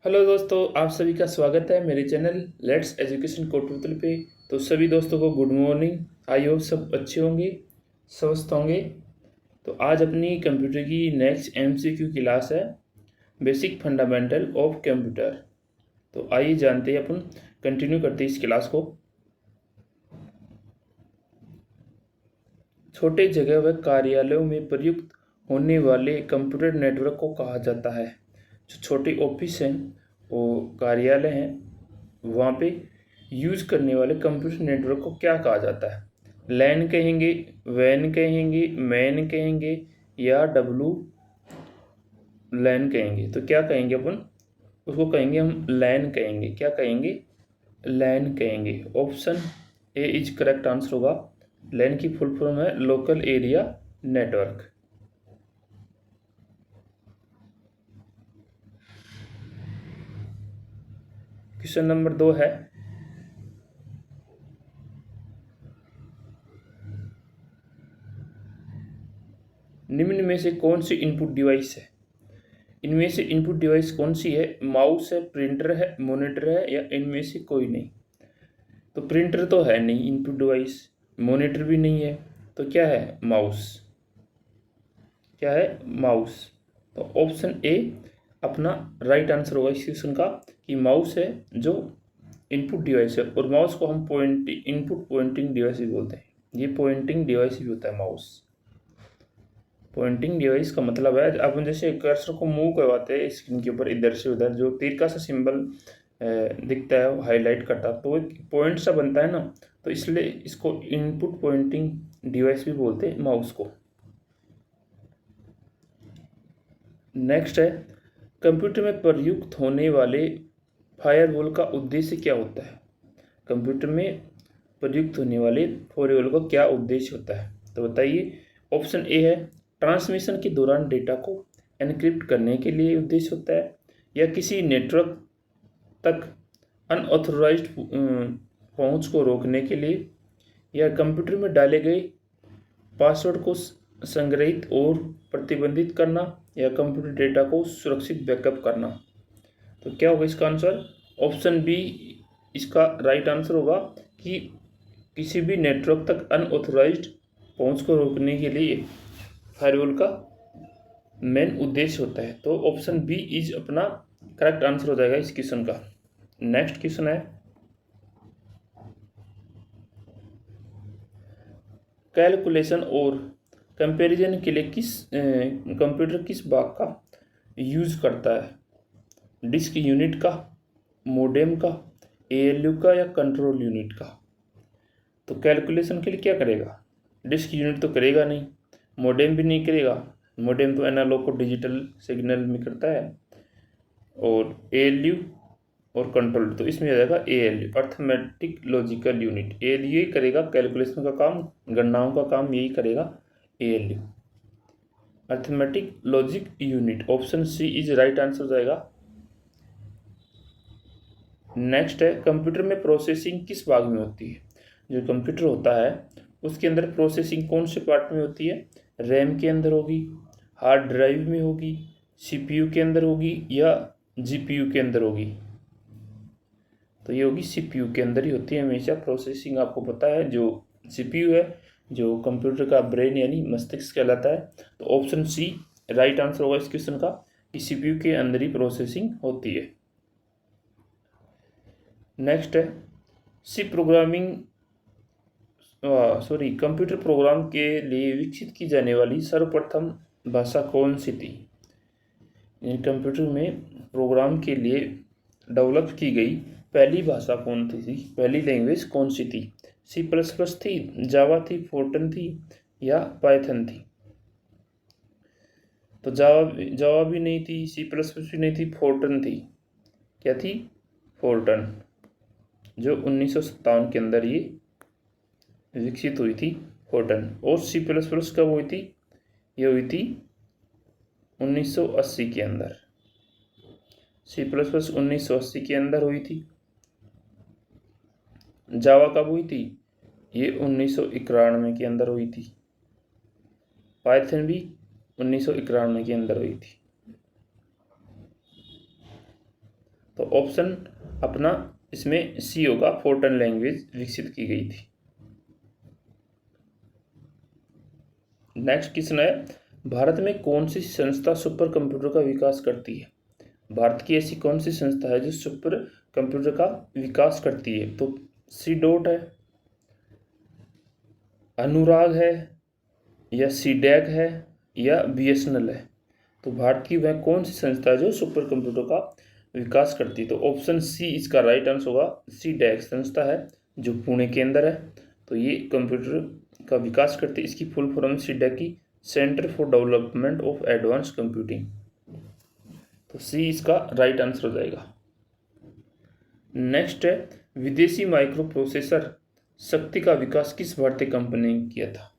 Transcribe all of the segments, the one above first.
Hello दोस्तों, आप सभी का स्वागत है मेरे चैनल लेट्स एजुकेशन कोटपुतल पे। तो सभी दोस्तों को गुड मॉर्निंग। आई होप सब अच्छे होंगे, स्वस्थ होंगे। तो आज अपनी कंप्यूटर की नेक्स्ट एमसीक्यू क्लास है, बेसिक फंडामेंटल ऑफ कंप्यूटर। तो आइए जानते हैं, अपन कंटिन्यू करते हैं इस क्लास को। छोटे जगह व कार्यालयों में प्रयुक्त होने वाले कंप्यूटर नेटवर्क को कहा जाता है। जो छोटे ऑफिस हैं, वो कार्यालय हैं, वहाँ पे यूज़ करने वाले कंप्यूटर नेटवर्क को क्या कहा जाता है? लैन कहेंगे, वैन कहेंगे, मैन कहेंगे या डब्लू लैन कहेंगे। तो क्या कहेंगे अपन? उसको कहेंगे हम लैन कहेंगे। क्या कहेंगे? लैन कहेंगे। Option A is correct answer होगा। लैन की फुल फॉर्म है local area network. Question number 2 है, निम्न में से कौन सी इनपुट डिवाइस है? इनमें से इनपुट डिवाइस कौन सी है? माउस है, प्रिंटर है, मॉनिटर है या इनमें से कोई नहीं? तो प्रिंटर तो है नहीं इनपुट डिवाइस, मॉनिटर भी नहीं है, तो क्या है? माउस। क्या है? माउस। तो ऑप्शन ए अपना राइट आंसर होगा इस क्वेश्चन का कि माउस है जो इनपुट डिवाइस है। और माउस को हम इनपुट पॉइंटिंग डिवाइस भी बोलते हैं। ये पॉइंटिंग डिवाइस भी होता है माउस। पॉइंटिंग डिवाइस का मतलब है अपन जैसे कर्सर को मूव करवाते हैं स्क्रीन के ऊपर इधर से उधर, जो तीर का सा सिंबल दिखता है, हाईलाइट करता, तो एक पॉइंट सा बनता है ना, तो इसलिए इसको इनपुट पॉइंटिंग डिवाइस भी बोलते हैं माउस को। नेक्स्ट है, कंप्यूटर में प्रयुक्त होने वाले फायरवॉल का उद्देश्य क्या होता है? कंप्यूटर में प्रयुक्त होने वाले फायरवॉल का क्या उद्देश्य होता है? तो बताइए। ऑप्शन ए है ट्रांसमिशन के दौरान डेटा को एनक्रिप्ट करने के लिए उद्देश्य होता है, या किसी नेटवर्क तक अनऑथोराइज्ड पहुंच को रोकने के लिए, या कंप्यूटर में डाले गए पासवर्ड को संग्रहित और प्रतिबंधित करना, या कंप्यूटर डेटा को सुरक्षित बैकअप करना। तो क्या होगा इसका आंसर? ऑप्शन बी इसका राइट आंसर होगा कि किसी भी नेटवर्क तक अनऑथोराइज्ड पहुंच को रोकने के लिए फायरवॉल का मेन उद्देश्य होता है। तो ऑप्शन बी इज अपना करेक्ट आंसर हो जाएगा इस क्वेश्चन का। नेक्स्ट क्वेश्चन है, कैलकुलेशन और कंपैरिजन के लिए कंप्यूटर किस भाग का यूज करता है? डिस्क यूनिट का, मोडेम का, एएलयू का या कंट्रोल यूनिट का? तो कैलकुलेशन के लिए क्या करेगा? डिस्क यूनिट तो करेगा नहीं, मोडेम भी नहीं करेगा। मोडेम तो एनालॉग को डिजिटल सिग्नल में करता है। और एएलयू और कंट्रोल, तो इसमें आ जाएगा ALU, arithmetic logical unit. ALU ही करेगा कैलकुलेशन का काम, गणनाओं का काम यही करेगा ALU, arithmetic logic unit. Option C is right answer हो जाएगा। नेक्स्ट है, कंप्यूटर में प्रोसेसिंग किस भाग में होती है? जो कंप्यूटर होता है उसके अंदर प्रोसेसिंग कौन से पार्ट में होती है? रैम के अंदर होगी, हार्ड ड्राइव में होगी, सीपीयू के अंदर होगी या जीपीयू के अंदर होगी? तो ये होगी सीपीयू के अंदर ही होती है हमेशा प्रोसेसिंग। आपको पता है जो सीपीयू है, जो कंप्यूटर का ब्रेन यानी मस्तिष्क कहलाता है। तो ऑप्शन सी राइट आंसर होगा इस क्वेश्चन का कि सीपीयू के अंदर ही प्रोसेसिंग होती है। नेक्स्ट है, सी प्रोग्रामिंग कंप्यूटर प्रोग्राम के लिए विकसित की जाने वाली सर्वप्रथम भाषा कौन सी थी? कंप्यूटर में प्रोग्राम के लिए डेवलप की गई पहली भाषा कौन थी? पहली लैंग्वेज कौन सी थी? C++ थी, जावा थी, फोर्टन थी या पाइथन थी? तो जावा भी नहीं थी, C++ भी नहीं थी, फोर्टन थी। क्या थी? फोर्टन, जो 1957 के अंदर ये विकसित हुई थी, फोर्टन। और C++ कब हुई थी? ये हुई थी 1980 के अंदर। C++ 1980 के अंदर हुई थी। जावा कब हुई थी? ये 1991 के अंदर हुई थी। पाइथन भी 1991 के अंदर हुई थी। तो ऑप्शन अपना इसमें सी होगा, फोर्टन लैंग्वेज विकसित की गई थी। नेक्स्ट क्वेश्चन है, भारत में कौन सी संस्था सुपर कंप्यूटर का विकास करती है? भारत की ऐसी कौन सी संस्था है जो सुपर कंप्यूटर का विकास करती है? तो सी डॉट है, अनुराग है, या सीडैक है, या बीएसएनएल है। तो भारत की वह कौन सी संस्था है जो सुपर कंप्यूटर का विकास करती है? तो ऑप्शन सी इसका राइट आंसर होगा। सीडैक संस्था है जो पुणे के अंदर है, तो ये कंप्यूटर का विकास करती है। इसकी फुल फॉर्म सीडैक की centre for development of advance computing. तो सी इसका राइट आंसर हो जाएगा। नेक्स्ट है, विदेशी माइक्रो प्रोसेसर शक्ति का विकास किस भारतीय कंपनी ने किया था?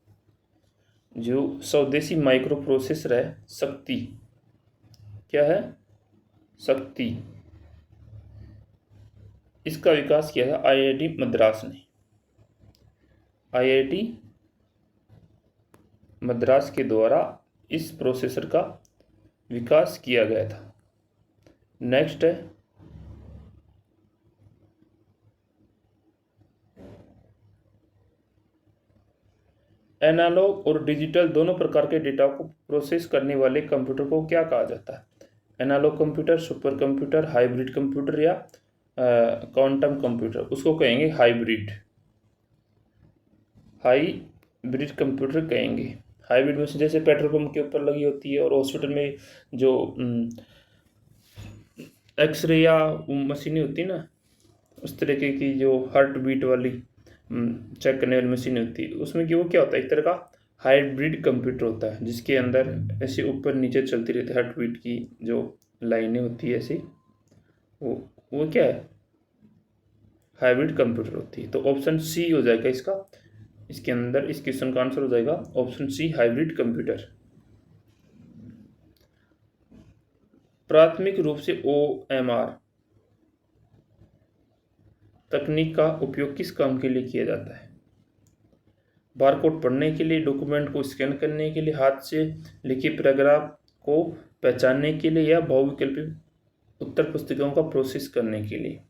जो स्वदेशी माइक्रो प्रोसेसर है शक्ति, क्या है? शक्ति, इसका विकास किया था आईआईटी मद्रास ने। आईआईटी मद्रास के द्वारा इस प्रोसेसर का विकास किया गया था। नेक्स्ट है, एनालॉग और डिजिटल दोनों प्रकार के डेटा को प्रोसेस करने वाले कंप्यूटर को क्या कहा जाता है? Analogue computer, super computer, hybrid computer, या क्वांटम कंप्यूटर? उसको कहेंगे हाइब्रिड। हाइब्रिड कंप्यूटर कहेंगे। हाइब्रिड में जैसे पेट्रोल पंप के ऊपर लगी होती है और हॉस्पिटल में जो एक्सरे या मशीनें होती है ना, उस तरीके की जो हार्ट बीट वाली चेक करने वाली मशीन होती है, उसमें कि वो क्या होता है, एक तरह का हाइब्रिड कंप्यूटर होता है जिसके अंदर ऐसे ऊपर नीचे चलती रहती है हार्ट बीट की जो लाइनें होती है ऐसी, वो क्या है, हाइब्रिड कंप्यूटर होती है। तो ऑप्शन सी हो जाएगा इसका, इसके अंदर इस क्वेश्चन का आंसर हो जाएगा ऑप्शन सी, हाइब्रिड कंप्यूटर। प्राथमिक रूप से OMR तकनीक का उपयोग किस काम के लिए किया जाता है? बारकोड पढ़ने के लिए, डॉक्यूमेंट को स्कैन करने के लिए, हाथ से लिखे पैराग्राफ को पहचानने के लिए, या बहुविकल्पी उत्तर पुस्तिकाओं का प्रोसेस करने के लिए।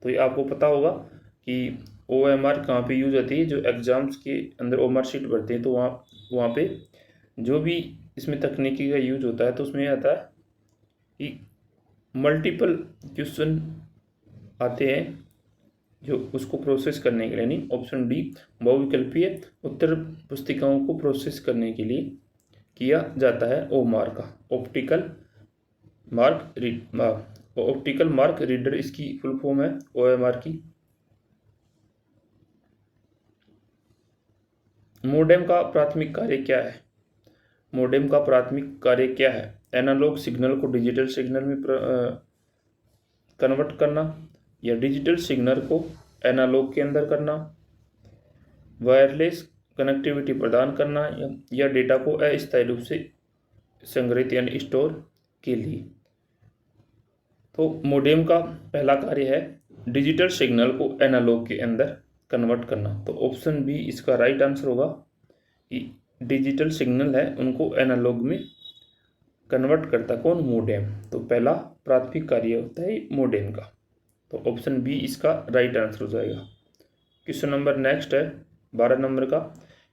तो ये आपको पता होगा कि OMR कहाँ पे यूज होती है। जो एग्जाम्स के अंदर OMR शीट भरते हैं तो वहाँ पे जो भी इसमें तकनीकी का यूज होता है तो उसमें आता है कि मल्टीपल क्वेश्चन आते हैं जो उसको प्रोसेस करने के लिए, नहीं, ऑप्शन डी बहुविकल्पीय उत्तर पुस्तिकाओं को प्रोसेस करने के लिए किया जाता है OMR का। ऑप्टिकल मार्क रीडर इसकी फुल फॉर्म है OMR की। मोडेम का प्राथमिक कार्य क्या है? मोडेम का प्राथमिक कार्य क्या है? एनालॉग सिग्नल को डिजिटल सिग्नल में कन्वर्ट करना, या डिजिटल सिग्नल को एनालॉग के अंदर करना, वायरलेस कनेक्टिविटी प्रदान करना, या डेटा को अस्थायी रूप से संग्रहित यानी स्टोर के लिए। तो मोडेम का पहला कार्य है डिजिटल सिग्नल को एनालॉग के अंदर कन्वर्ट करना। तो ऑप्शन बी इसका राइट आंसर होगा कि डिजिटल सिग्नल है उनको एनालॉग में कन्वर्ट करता कौन? मोडेम। तो पहला प्राथमिक कार्य होता है मोडेम का। तो ऑप्शन बी इसका राइट आंसर हो जाएगा। क्वेश्चन नंबर नेक्स्ट है 12 नंबर का,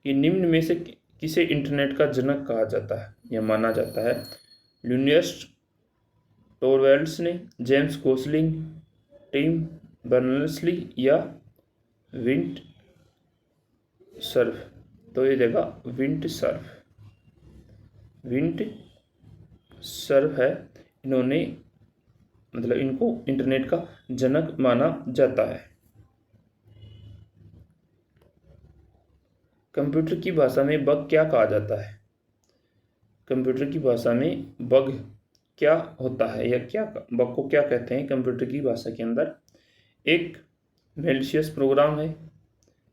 कि निम्न में से किसे इंटरनेट का जनक कहा जाता है या माना जाता है? लिनियस टोरवेल्ड्स ने, जेम्स गोसलिंग, टिम बर्नर्स-ली, या विंट सर्फ? तो ये जगह विंट सर्फ है। इन्होंने मतलब इनको इंटरनेट का जनक माना जाता है। कंप्यूटर की भाषा में बग क्या कहा जाता है? कंप्यूटर की भाषा में बग क्या होता है, या क्या बग को क्या कहते हैं कंप्यूटर की भाषा के अंदर? एक मेलिशियस प्रोग्राम है,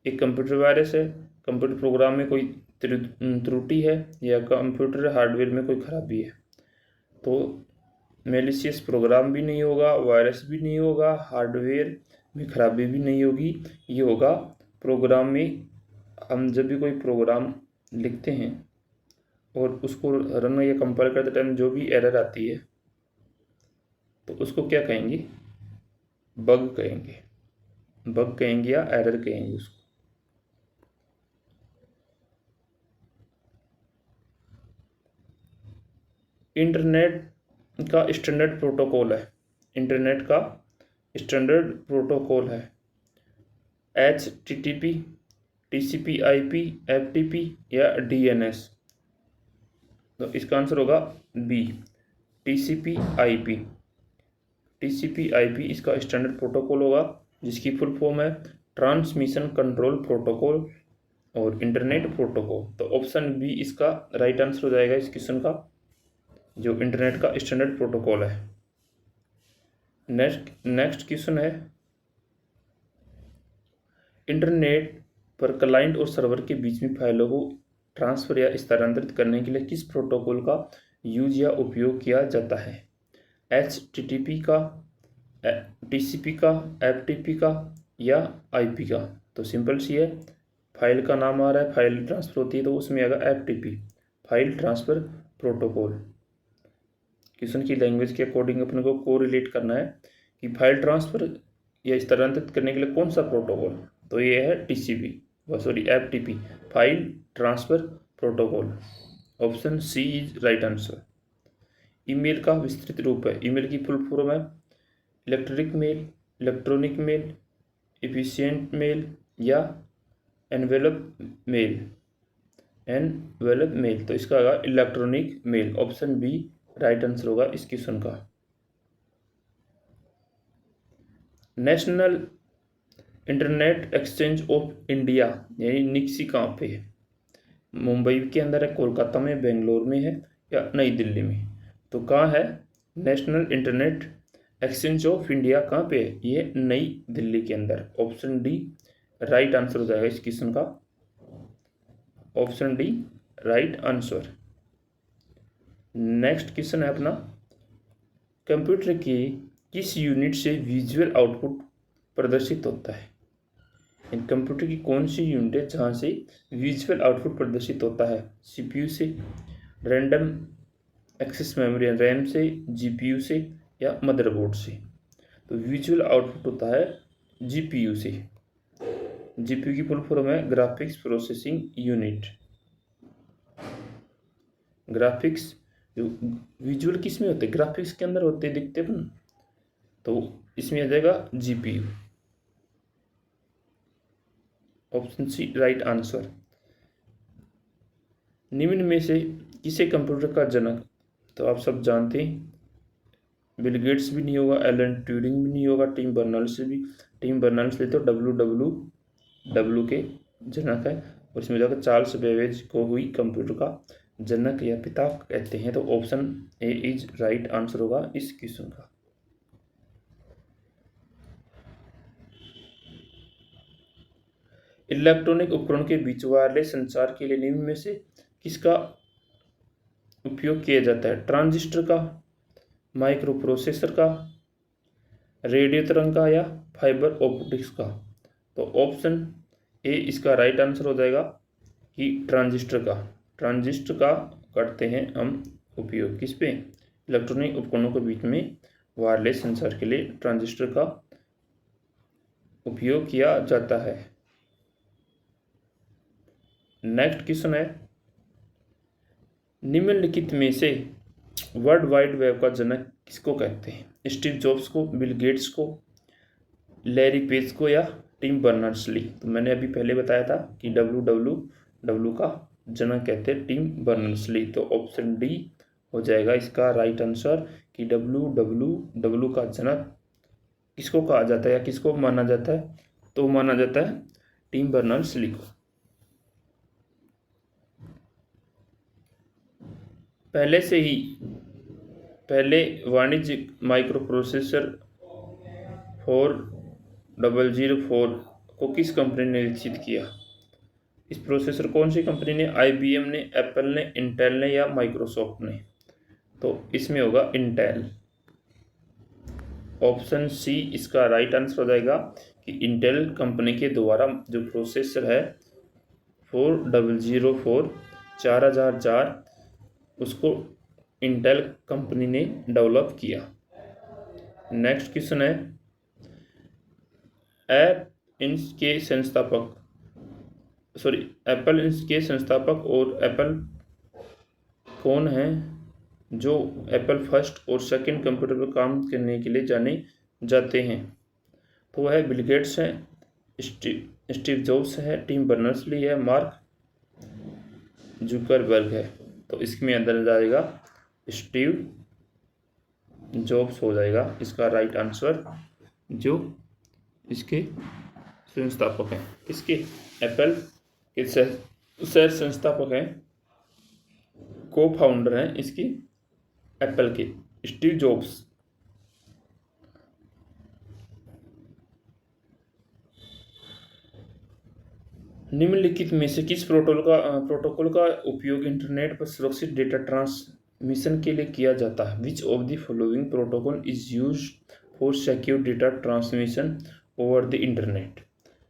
एक कंप्यूटर वायरस है, कंप्यूटर प्रोग्राम में कोई त्रुटि है, या कंप्यूटर हार्डवेयर में कोई खराबी है। तो मेलिशियस प्रोग्राम भी नहीं होगा, वायरस भी नहीं होगा, हार्डवेयर में खराबी भी नहीं होगी। ये होगा प्रोग्राम में, हम जब भी कोई प्रोग्राम लिखते हैं और उसको रन या कंपाइल करते टाइम जो भी एरर आती है तो उसको क्या कहेंगे? बग कहेंगे या एरर कहेंगे उसको। इंटरनेट का स्टैंडर्ड प्रोटोकॉल है HTTP, TCP/IP, FTP या DNS। तो इसका आंसर होगा बी, TCP/IP। TCP/IP इसका स्टैंडर्ड प्रोटोकॉल होगा, जिसकी फुल फॉर्म है ट्रांसमिशन कंट्रोल प्रोटोकॉल और इंटरनेट प्रोटोकॉल। तो ऑप्शन बी इसका राइट आंसर हो जाएगा इस क्वेश्चन का, जो इंटरनेट का स्टैंडर्ड प्रोटोकॉल है। नेक्स्ट क्वेश्चन है, इंटरनेट पर क्लाइंट और सर्वर के बीच में फाइलों को ट्रांसफर या स्थानांतरित करने के लिए किस प्रोटोकॉल का यूज या उपयोग किया जाता है? HTTP का, TCP का, FTP का या IP का? तो सिंपल सी है, फाइल का नाम आ रहा है, फाइल ट्रांसफर होती है तो उसमें आएगा FTP, file transfer protocol. Question की लैंग्वेज के अकॉर्डिंग अपने को कोरिलेट करना है कि फाइल ट्रांसफर या स्थानांतरित करने के लिए कौन सा प्रोटोकॉल। तो ये है FTP, file transfer protocol. Option C is right answer. Email का विस्तृत रूप है, ईमेल की फुल फॉर्म है इलेक्ट्रॉनिक मेल, एफिशिएंट मेल या एनवेलप मेल। तो इसका होगा electronic mail. Option B right answer होगा इस क्वेश्चन का। National internet exchange of India यानी निक्सी कहाँ पे है? मुंबई के अंदर है, कोलकाता में, बेंगलोर में है या नई दिल्ली में? तो कहाँ है national internet exchange of India, कहाँ पे है? ये नई दिल्ली के अंदर। ऑप्शन डी राइट आंसर हो जाएगा इस क्वेश्चन का। Option D right answer. Next question है अपना, कंप्यूटर के किस यूनिट से विजुअल आउटपुट प्रदर्शित होता है? इन कंप्यूटर की कौन सी यूनिट है जहाँ से विजुअल आउटपुट प्रदर्शित होता है? CPU से, रैंडम एक्सेस मेमोरी रैम से, GPU से या मदरबोर्ड से? तो विजुअल आउटपुट होता है GPU से। GPU की फुल फॉर्म है ग्राफिक्स प्रोसेसिंग यूनिट। ग्राफिक्स जो विजुअल किस में होते हैं? ग्राफिक्स के अंदर होते दिखते हैं, तो इसमें आ जाएगा GPU। Option C right answer. निम्न में से किसे कंप्यूटर का जनक? तो आप सब जानते हैं, बिल गेट्स भी नहीं होगा, एलन ट्यूरिंग भी नहीं होगा, टिम बर्नर्स-ली तो WWW के जनक है, और इसमें जाकर चार्ल्स बेबेज को हुई कंप्यूटर का जनक या पिता कहते हैं। तो option A is right answer होगा इस क्वेश्चन का। इलेक्ट्रॉनिक उपकरण के बीच वायरलेस संचार के लिए निम्न में से किसका उपयोग किया जाता है? ट्रांजिस्टर का, माइक्रो प्रोसेसर का, रेडियो तरंग का या फाइबर ऑप्टिक्स का? तो ऑप्शन ए इसका राइट आंसर हो जाएगा कि ट्रांजिस्टर का करते हैं हम उपयोग। किस पे? इलेक्ट्रॉनिक उपकरणों के बीच में वायरलेस संचार के लिए ट्रांजिस्टर का उपयोग किया जाता है। नेक्स्ट क्वेश्चन है, निम्नलिखित में से वर्ल्ड वाइड वेब का जनक किसको कहते हैं? स्टीव जॉब्स को, बिल गेट्स को, लैरी पेज को या टिम बर्नर्स-ली? तो मैंने अभी पहले बताया था कि WWW का जनक कहते हैं टिम बर्नर्स-ली। तो ऑप्शन डी हो जाएगा इसका राइट आंसर कि WWW का जनक किसको कहा जाता है या किसको माना जाता है? तो माना जाता है टिम बर्नर्स-ली को। पहले वाणिज्यिक माइक्रो प्रोसेसर 4004 को किस कंपनी ने विकसित किया? इस प्रोसेसर कौन सी कंपनी ने? IBM ने, एप्पल ने, इंटेल ने या माइक्रोसॉफ्ट ने? तो इसमें होगा इंटेल। ऑप्शन सी इसका राइट आंसर हो जाएगा कि इंटेल कंपनी के द्वारा जो प्रोसेसर है 4004 4004 उसको इंटेल कंपनी ने डेवलप किया। नेक्स्ट क्वेश्चन है, एप्पल इंक के संस्थापक और एप्पल कौन हैं जो एप्पल फर्स्ट और सेकंड कंप्यूटर पर काम करने के लिए जाने जाते हैं? तो वह बिल गेट्स है, स्टीव जॉब्स है, टिम बर्नर्स-ली है, मार्क जुकरबर्ग है। तो इसमें अंदर जाएगा स्टीव जॉब्स हो जाएगा इसका राइट आंसर, जो इसके संस्थापक हैं। किसके? एप्पल के सह संस्थापक हैं, को फाउंडर हैं इसकी एप्पल के, स्टीव जॉब्स। निम्नलिखित में से किस प्रोटोकॉल का उपयोग इंटरनेट पर सुरक्षित डेटा ट्रांसमिशन के लिए किया जाता है? Which of the following protocol is used for secure data transmission over the internet?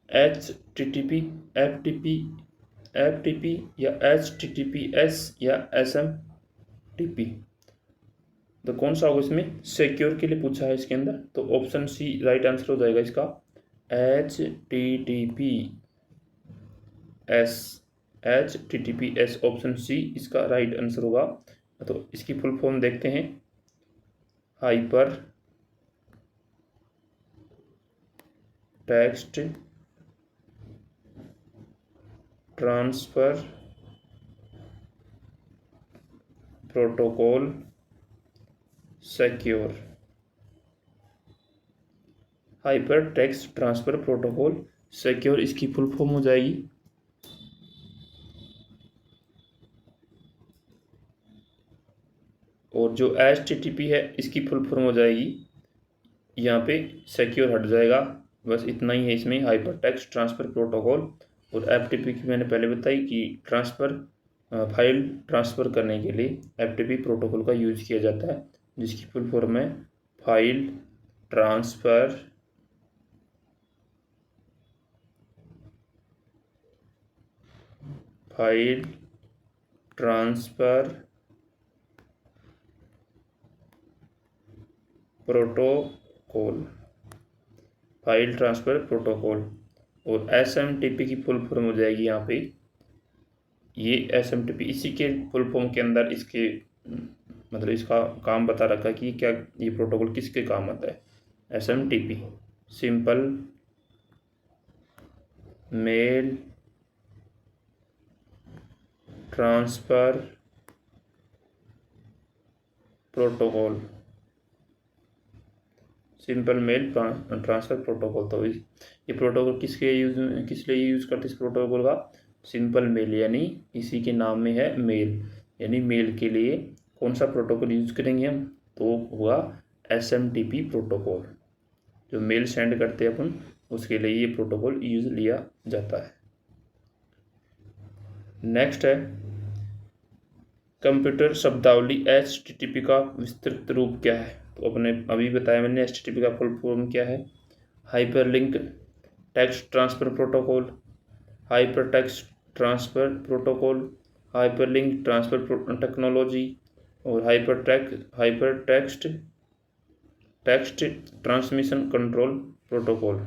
HTTP, FTP या HTTPS या SMTP? तो कौन सा होगा इसमें? सिक्योर के लिए पूछा है इसके अंदर, तो ऑप्शन सी राइट आंसर हो जाएगा इसका, HTTPS ऑप्शन सी इसका राइट आंसर होगा। तो इसकी फुल फॉर्म देखते हैं, hyper text transfer protocol secure. Hyper text transfer protocol secure इसकी फुल फॉर्म हो जाएगी। और जो HTTP है इसकी फुल फॉर्म हो जाएगी, यहाँ पे सिक्योर हट जाएगा, बस इतना ही है इसमें, हाइपर टेक्स्ट ट्रांसफर प्रोटोकॉल। और FTP की मैंने पहले बताई कि फाइल ट्रांसफ़र करने के लिए FTP प्रोटोकॉल का यूज किया जाता है, जिसकी फुल फॉर्म है फाइल ट्रांसफ़र प्रोटोकॉल। और SMTP की फुल फॉर्म हो जाएगी यहाँ पे, ये SMTP इसी के फुल फॉर्म के अंदर इसके मतलब इसका काम बता रखा है कि क्या ये प्रोटोकॉल किसके काम आता है। SMTP simple mail transfer protocol, simple mail transfer protocol. तो ये प्रोटोकॉल किस लिए यूज़ करते हैं इस प्रोटोकॉल का? सिंपल मेल, यानी इसी के नाम में है मेल, यानी मेल के लिए कौन सा प्रोटोकॉल यूज़ करेंगे हम? तो होगा SMTP प्रोटोकॉल। जो मेल सेंड करते हैं अपन, उसके लिए ये प्रोटोकॉल यूज़ लिया जाता है। नेक्स्ट है कंप्यूटर शब्दावली HTTP का विस्तृत रूप क्या है? तो अपने अभी बताया मैंने, HTTP का फुल फॉर्म क्या है? Hyperlink text transfer protocol, hyper text transfer protocol, hyperlink transfer technology और hyper text transmission control protocol.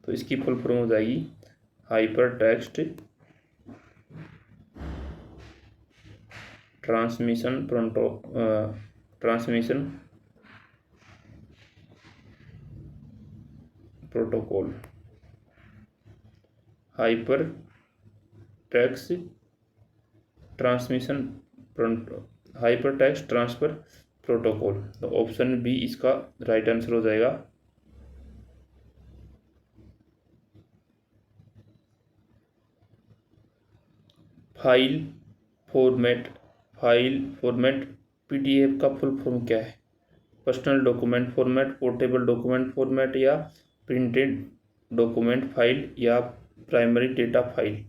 तो इसकी फुल फॉर्म हो जाएगी hyper text transmission protocol, hyper text transfer protocol. तो ऑप्शन बी इसका राइट आंसर हो जाएगा। फाइल फॉर्मेट PDF का फुल फॉर्म क्या है? Personal document format, portable document format या प्रिंटेड डॉक्यूमेंट फाइल या प्राइमरी डेटा फाइल?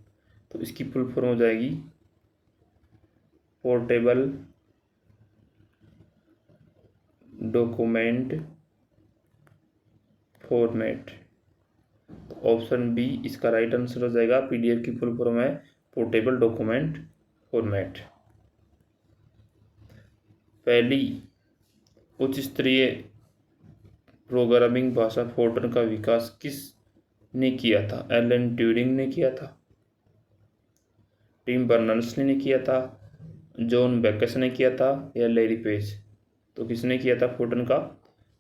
तो इसकी फुल फॉर्म हो जाएगी पोर्टेबल डॉक्यूमेंट फॉर्मेट। तो ऑप्शन बी इसका राइट आंसर हो जाएगा। PDF की फुल फॉर्म है पोर्टेबल डॉक्यूमेंट फॉर्मेट। पहली उच्च स्तरीय प्रोग्रामिंग भाषा फोर्ट्रन का विकास किसने किया था? एलन ट्यूरिंग ने किया था, टिम बर्नर्स-ली ने किया था, जॉन बैकस ने किया था या लैरी पेज? तो किसने किया था फोर्ट्रन का?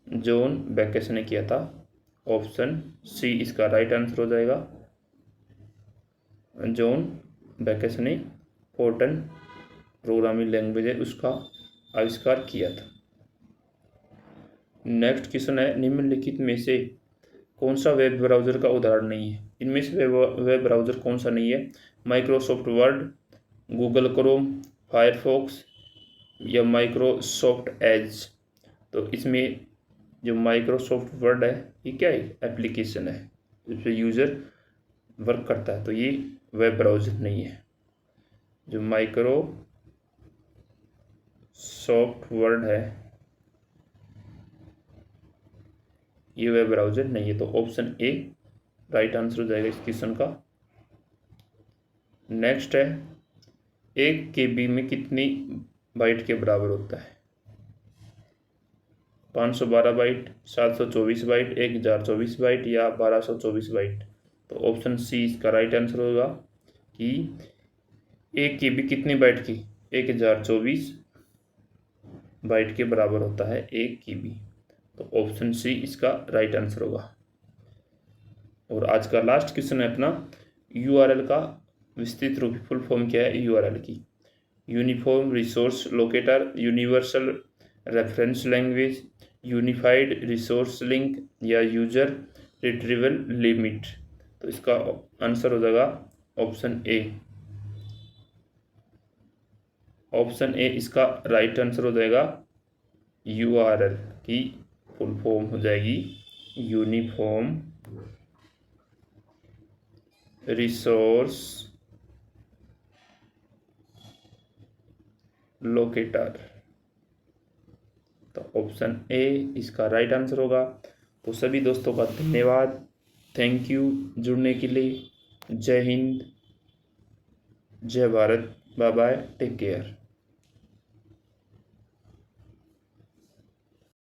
जॉन बैकस ने किया था। ऑप्शन सी इसका राइट आंसर हो जाएगा। जॉन बैकस ने फोर्ट्रन प्रोग्रामिंग लैंग्वेज है उसका आविष्कार किया था। नेक्स्ट क्वेश्चन है, निम्नलिखित में से कौन सा वेब ब्राउज़र का उदाहरण नहीं है? इनमें से वेब ब्राउज़र कौन सा नहीं है? Microsoft word, Google Chrome, Firefox या माइक्रोसॉफ्ट एज? तो इसमें जो माइक्रोसॉफ्ट वर्ड है ये क्या है? एप्लीकेशन है, इस पर यूज़र वर्क करता है, तो ये वेब ब्राउज़र नहीं है। जो माइक्रोसॉफ्ट वर्ड है ये वेब ब्राउज़र नहीं है, तो ऑप्शन ए राइट आंसर हो जाएगा इस क्वेश्चन का। नेक्स्ट है, 1 KB में कितनी बाइट के बराबर होता है? 512 बाइट, 724 बाइट, 1024 बाइट या 1224 बाइट? तो ऑप्शन सी इसका राइट आंसर होगा कि 1 KB कितनी बाइट की? 1024 बाइट के बराबर होता है 1 KB। तो ऑप्शन सी इसका राइट आंसर होगा। और आज का लास्ट क्वेश्चन है अपना, URL का विस्तृत रूप फुल फॉर्म क्या है URL की? Uniform resource locator, universal reference language, unified resource link या यूजर रिट्रीवल लिमिट? तो इसका आंसर हो जाएगा ऑप्शन ए। ऑप्शन ए इसका राइट आंसर हो जाएगा। URL की फुल फॉर्म हो जाएगी यूनिफॉर्म रिसोर्स लोकेटर। तो ऑप्शन ए इसका राइट आंसर होगा। तो सभी दोस्तों का धन्यवाद, थैंक यू जुड़ने के लिए। जय हिंद, जय Bharat, bye bye, take care.